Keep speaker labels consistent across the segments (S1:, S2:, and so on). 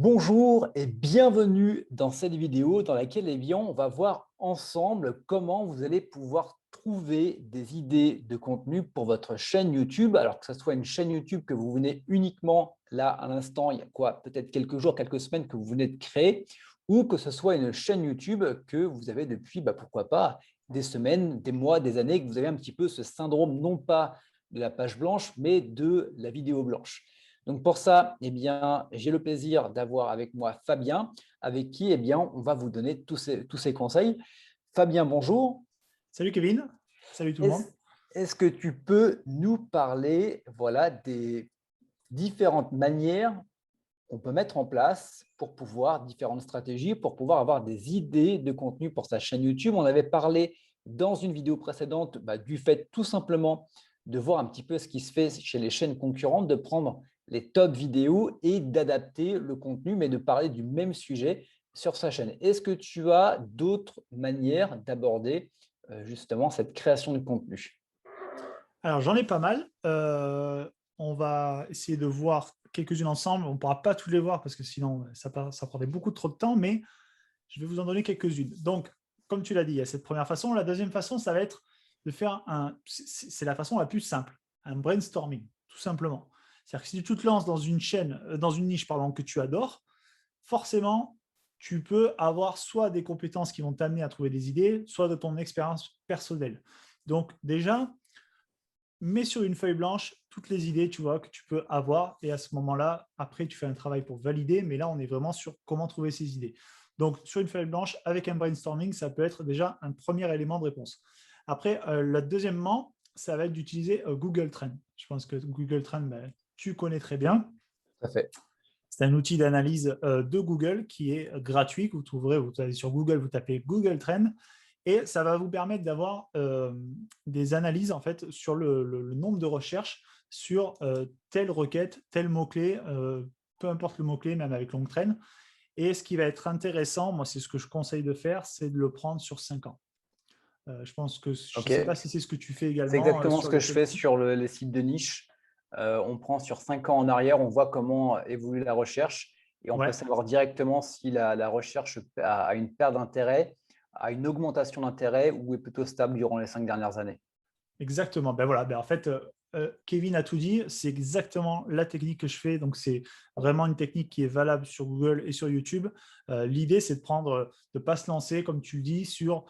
S1: Bonjour et bienvenue dans cette vidéo dans laquelle on va voir ensemble comment vous allez pouvoir trouver des idées de contenu pour votre chaîne YouTube. Alors que ce soit une chaîne YouTube que vous venez uniquement là à l'instant, il y a quoi, peut-être quelques jours, quelques semaines que vous venez de créer, ou que ce soit une chaîne YouTube que vous avez depuis, pourquoi pas, des semaines, des mois, des années, que vous avez un petit peu ce syndrome non pas de la page blanche, mais de la vidéo blanche. Donc pour ça, j'ai le plaisir d'avoir avec moi Fabien, avec qui on va vous donner tous ces conseils. Fabien, bonjour.
S2: Salut Kevin, salut tout le monde.
S1: Est-ce est-ce que tu peux nous parler des différentes manières qu'on peut mettre en place pour pouvoir, différentes stratégies, pour pouvoir avoir des idées de contenu pour sa chaîne YouTube? On avait parlé dans une vidéo précédente du fait tout simplement de voir un petit peu ce qui se fait chez les chaînes concurrentes, de prendre les top vidéos et d'adapter le contenu, mais de parler du même sujet sur sa chaîne. Est-ce que tu as d'autres manières d'aborder justement cette création de contenu?
S2: Alors j'en ai pas mal. On va essayer de voir quelques-unes ensemble. On ne pourra pas toutes les voir parce que sinon ça prendrait beaucoup trop de temps, mais je vais vous en donner quelques-unes. Donc, comme tu l'as dit, il y a cette première façon. La deuxième façon, ça va être de faire c'est la façon la plus simple, un brainstorming, tout simplement. C'est-à-dire que si tu te lances dans une chaîne, dans une niche pardon, que tu adores, forcément, tu peux avoir soit des compétences qui vont t'amener à trouver des idées, soit de ton expérience personnelle. Donc déjà, mets sur une feuille blanche toutes les idées tu vois, que tu peux avoir et à ce moment-là, après, tu fais un travail pour valider, mais là, on est vraiment sur comment trouver ces idées. Donc, sur une feuille blanche, avec un brainstorming, ça peut être déjà un premier élément de réponse. Après, deuxièmement, ça va être d'utiliser Google Trends. Je pense que Google Trends, tu connais très bien.
S1: Tout à fait.
S2: C'est un outil d'analyse de Google qui est gratuit, que vous trouverez, vous allez sur Google, vous tapez Google Trends, et ça va vous permettre d'avoir des analyses en fait, sur le nombre de recherches sur telle requête, tel mot-clé, peu importe le mot-clé, même avec long trend. Et ce qui va être intéressant, moi c'est ce que je conseille de faire, c'est de le prendre sur 5 ans. Je pense que, je ne
S1: Ok.
S2: sais pas si c'est ce que tu fais
S1: C'est
S2: également
S1: exactement ce
S2: sur
S1: que
S2: les
S1: je
S2: chaînes
S1: fais
S2: YouTube.
S1: sur les sites de niche. On prend sur 5 ans en arrière, on voit comment évolue la recherche et on peut
S2: Ouais.
S1: savoir directement si la recherche a une perte d'intérêt, a une augmentation d'intérêt ou est plutôt stable durant les 5 dernières années.
S2: Exactement. Ben voilà, en fait, Kevin a tout dit. C'est exactement la technique que je fais. Donc, c'est vraiment une technique qui est valable sur Google et sur YouTube. L'idée, c'est de prendre, de pas se lancer, comme tu le dis, sur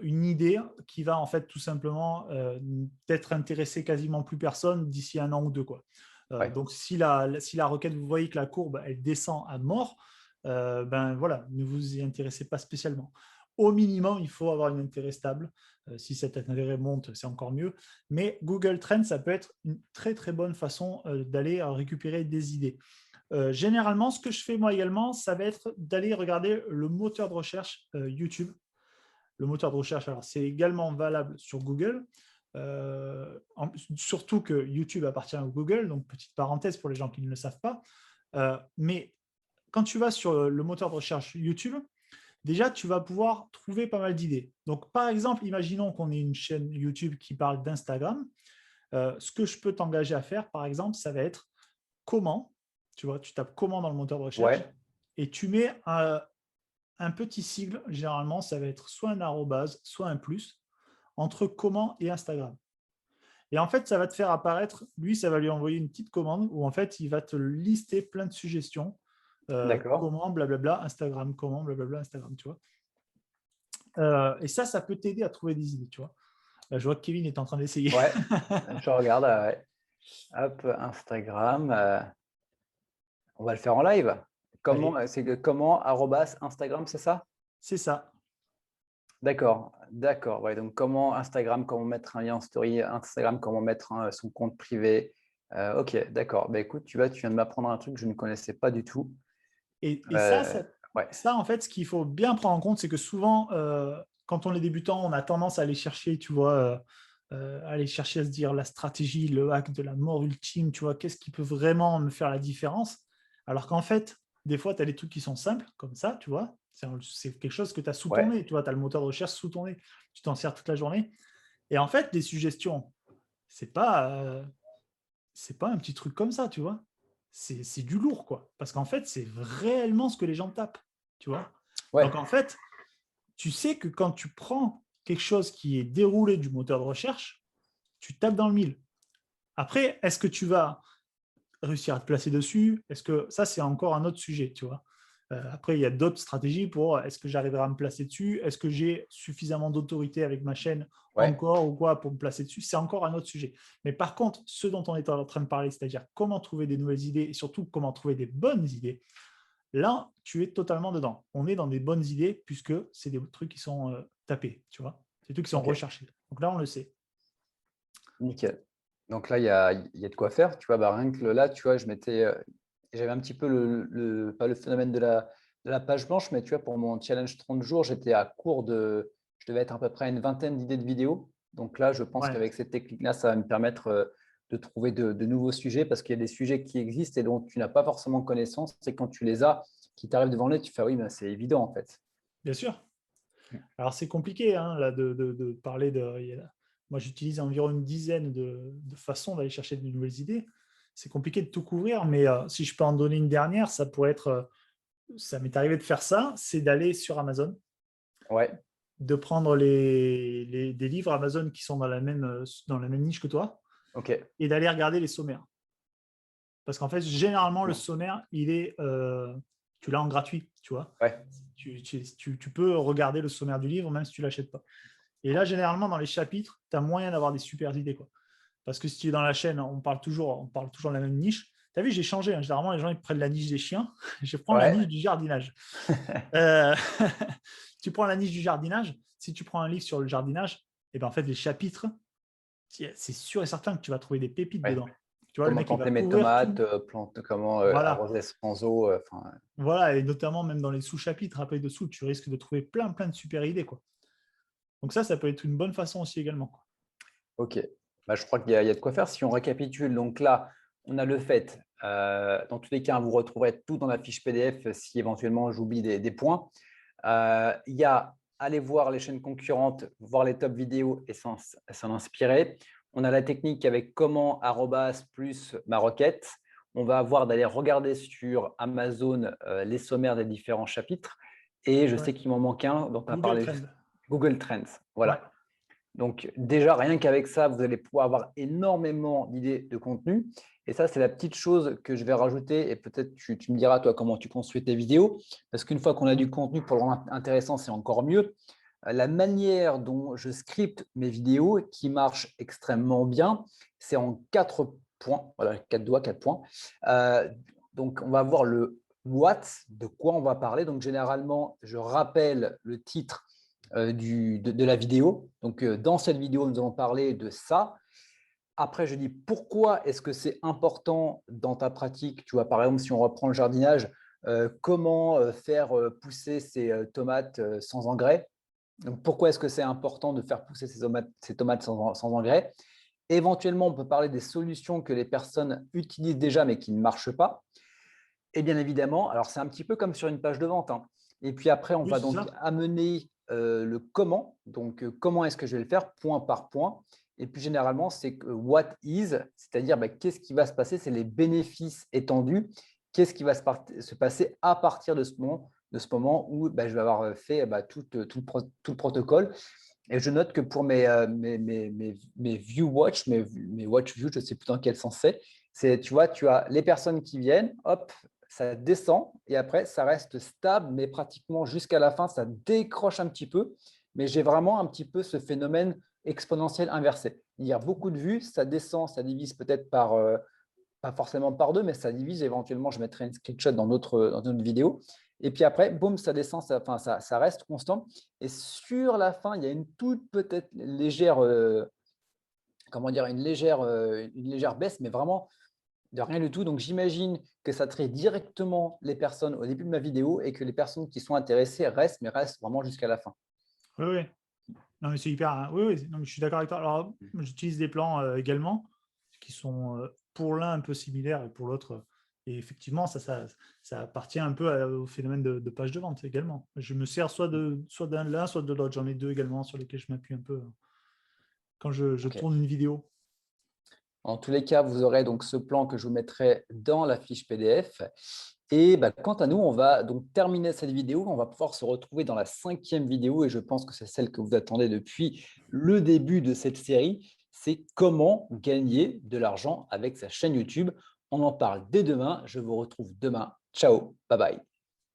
S2: une idée qui va en fait tout simplement peut-être intéresser quasiment plus personne d'ici un an ou deux, quoi.
S1: Ouais.
S2: Donc, si la requête, vous voyez que la courbe, elle descend à mort, ben voilà, ne vous y intéressez pas spécialement. Au minimum, il faut avoir un intérêt stable. Si cet intérêt monte, c'est encore mieux. Mais Google Trends, ça peut être une très, très bonne façon d'aller récupérer des idées. Généralement, ce que je fais moi également, ça va être d'aller regarder le moteur de recherche YouTube. Le moteur de recherche, alors c'est également valable sur Google, surtout que YouTube appartient à Google, donc petite parenthèse pour les gens qui ne le savent pas. Mais quand tu vas sur le moteur de recherche YouTube, déjà, tu vas pouvoir trouver pas mal d'idées. Donc, par exemple, imaginons qu'on ait une chaîne YouTube qui parle d'Instagram. Ce que je peux t'engager à faire, par exemple, ça va être comment. Tu vois, tu tapes comment dans le moteur de recherche
S1: Ouais.
S2: et tu mets un petit sigle. Généralement, ça va être soit un arrobase, soit un plus entre comment et Instagram. Et en fait, ça va te faire apparaître, lui, ça va lui envoyer une petite commande où en fait, il va te lister plein de suggestions.
S1: D'accord.
S2: Comment, blablabla, Instagram, comment, blablabla, Instagram, tu vois. Et ça peut t'aider à trouver des idées, tu vois. Je vois que Kevin est en train d'essayer.
S1: Ouais. Je regarde. Ouais. Hop, Instagram. On va le faire en live. Comment,
S2: Allez,
S1: comment arrobas Instagram, c'est ça?
S2: c'est ça.
S1: D'accord, d'accord. Ouais, donc comment Instagram, comment mettre un lien en story Instagram, comment mettre son compte privé. Ok, d'accord. Écoute, tu viens de m'apprendre un truc que je ne connaissais pas du tout.
S2: Et
S1: Euh, ouais,
S2: ça, en fait, ce qu'il faut bien prendre en compte, c'est que souvent, quand on est débutant, on a tendance à aller chercher, tu vois, aller chercher à se dire la stratégie, le hack de la mort ultime, tu vois, qu'est-ce qui peut vraiment me faire la différence? Alors qu'en fait, des fois, tu as des trucs qui sont simples, comme ça, tu vois. C'est quelque chose que tu as sous ton
S1: ouais,
S2: nez, tu vois, tu as le moteur de recherche sous ton nez. Tu t'en sers toute la journée. Et en fait, les suggestions, c'est pas, c'est pas un petit truc comme ça, tu vois. c'est du lourd, quoi. Parce qu'en fait, c'est réellement ce que les gens tapent, tu vois.
S1: Ouais,
S2: Donc, en fait, tu sais que quand tu prends quelque chose qui est déroulé du moteur de recherche, tu tapes dans le mille. Après, est-ce que tu vas réussir à te placer dessus? Est-ce que ça, c'est encore un autre sujet, tu vois? Après, il y a d'autres stratégies pour est-ce que j'arriverai à me placer dessus? Est-ce que j'ai suffisamment d'autorité avec ma chaîne
S1: ouais,
S2: encore ou quoi pour me placer dessus? C'est encore un autre sujet. Mais par contre, ce dont on est en train de parler, c'est-à-dire comment trouver des nouvelles idées et surtout comment trouver des bonnes idées, là, tu es totalement dedans. On est dans des bonnes idées puisque c'est des trucs qui sont tapés, tu vois? C'est des trucs qui sont
S1: ok,
S2: recherchés. Donc là, on le sait.
S1: nickel. Donc là, il y a de quoi faire. Tu vois, bah, rien que là, tu vois, j'avais un petit peu pas le phénomène de la page blanche, mais tu vois, pour mon challenge 30 jours, j'étais à court je devais être à peu près à une vingtaine d'idées de vidéos. Donc là, je pense
S2: Ouais,
S1: qu'avec cette technique-là, ça va me permettre de trouver de nouveaux sujets parce qu'il y a des sujets qui existent et dont tu n'as pas forcément connaissance. C'est quand tu les as, qui t'arrivent devant le nez, tu fais oui, ben, c'est évident en fait.
S2: bien sûr. Alors, c'est compliqué hein, là, de parler de. Moi, j'utilise environ une dizaine de façons d'aller chercher de nouvelles idées. C'est compliqué de tout couvrir, mais si je peux en donner une dernière, ça pourrait être. Ça m'est arrivé de faire ça, c'est d'aller sur Amazon,
S1: Ouais,
S2: de prendre des livres Amazon qui sont dans la même niche que toi
S1: ok.
S2: et d'aller regarder les sommaires. Parce qu'en fait, généralement, le sommaire, tu l'as en gratuit, tu vois.
S1: Ouais,
S2: Tu peux regarder le sommaire du livre même si tu ne l'achètes pas. Et là, généralement, dans les chapitres, tu as moyen d'avoir des super idées, quoi. Parce que si tu es dans la chaîne, on parle toujours de la même niche. Tu as vu, j'ai changé. Hein. Généralement, les gens ils prennent la niche des chiens. Je prends la niche
S1: ouais,
S2: du jardinage. Euh, tu prends la niche du jardinage. Si tu prends un livre sur le jardinage, et ben en fait, les chapitres, c'est sûr et certain que tu vas trouver des pépites
S1: ouais.
S2: dedans. Tu vois, le
S1: Comment
S2: mec, il va
S1: planter mes
S2: couvrir
S1: tomates,
S2: tout.
S1: comment
S2: Voilà.
S1: arroser sans eau. Enfin,
S2: Voilà. Et notamment, même dans les sous-chapitres, après dessous, tu risques de trouver plein, plein de super idées, quoi. Donc ça peut être une bonne façon aussi également, quoi.
S1: ok. Bah, je crois qu'il y a de quoi faire. Si on récapitule, donc là, on a le fait. Dans tous les cas, vous retrouverez tout dans la fiche PDF si éventuellement j'oublie des points. Il y a aller voir les chaînes concurrentes, voir les top vidéos et s'en inspirer. On a la technique avec comment arrobas plus ma requête. On va avoir d'aller regarder sur Amazon les sommaires des différents chapitres. Et je sais
S2: Ouais.
S1: qu'il m'en manque un dont tu as
S2: Google
S1: parlé
S2: Trend.
S1: juste. Google Trends.
S2: Ouais.
S1: Voilà. Donc déjà, rien qu'avec ça, vous allez pouvoir avoir énormément d'idées de contenu. Et ça, c'est la petite chose que je vais rajouter. Et peut-être tu me diras, toi, comment tu construis tes vidéos. Parce qu'une fois qu'on a du contenu pour le rendre intéressant, c'est encore mieux. La manière dont je scripte mes vidéos, qui marche extrêmement bien, c'est en 4 points. Voilà, 4 doigts, 4 points. Euh, donc, on va voir le what, de quoi on va parler. Donc, généralement, je rappelle le titre de la vidéo. Donc, dans cette vidéo, nous allons parler de ça. Après, je dis pourquoi est-ce que c'est important dans ta pratique. Tu vois, par exemple, si on reprend le jardinage, comment faire pousser ces tomates sans engrais. Donc, pourquoi est-ce que c'est important de faire pousser ces tomates sans engrais. Éventuellement, on peut parler des solutions que les personnes utilisent déjà mais qui ne marchent pas. Et bien évidemment, alors c'est un petit peu comme sur une page de vente. Hein. Et puis après, on
S2: Oui,
S1: va
S2: c'est
S1: donc
S2: ça.
S1: amener le comment. Donc, comment est-ce que je vais le faire, point par point. Et puis généralement, c'est what is, c'est-à-dire qu'est-ce qui va se passer, c'est les bénéfices étendus. Qu'est-ce qui va se passer à partir de ce moment où je vais avoir fait tout le protocole. Et je note que pour mes view watch, mes watch views, je ne sais plus dans quel sens c'est, tu vois, tu as les personnes qui viennent, hop, ça descend et après, ça reste stable, mais pratiquement jusqu'à la fin, ça décroche un petit peu. Mais j'ai vraiment un petit peu ce phénomène exponentiel inversé. Il y a beaucoup de vues, ça descend, ça divise peut-être pas forcément par deux, mais ça divise. Éventuellement, je mettrai une screenshot dans notre vidéo. Et puis après, boum, ça descend, ça reste constant. Et sur la fin, il y a une toute peut-être légère, comment dire, une légère baisse, mais vraiment de rien du tout. Donc, j'imagine que ça traite directement les personnes au début de ma vidéo et que les personnes qui sont intéressées restent, mais restent vraiment jusqu'à la fin.
S2: Oui, oui. Non, mais c'est hyper. Hein. Oui, oui. Non, mais je suis d'accord avec toi. Alors, j'utilise des plans également qui sont pour l'un un peu similaires et pour l'autre. Et effectivement, ça appartient un peu au phénomène de page de vente également. Je me sers soit d'un l'un, soit de l'autre. J'en ai deux également sur lesquels je m'appuie un peu quand je
S1: Ok.
S2: tourne une vidéo.
S1: En tous les cas, vous aurez donc ce plan que je vous mettrai dans la fiche PDF. Et quant à nous, on va donc terminer cette vidéo. On va pouvoir se retrouver dans la 5e vidéo et je pense que c'est celle que vous attendez depuis le début de cette série. C'est comment gagner de l'argent avec sa chaîne YouTube. On en parle dès demain. Je vous retrouve demain. Ciao, bye bye.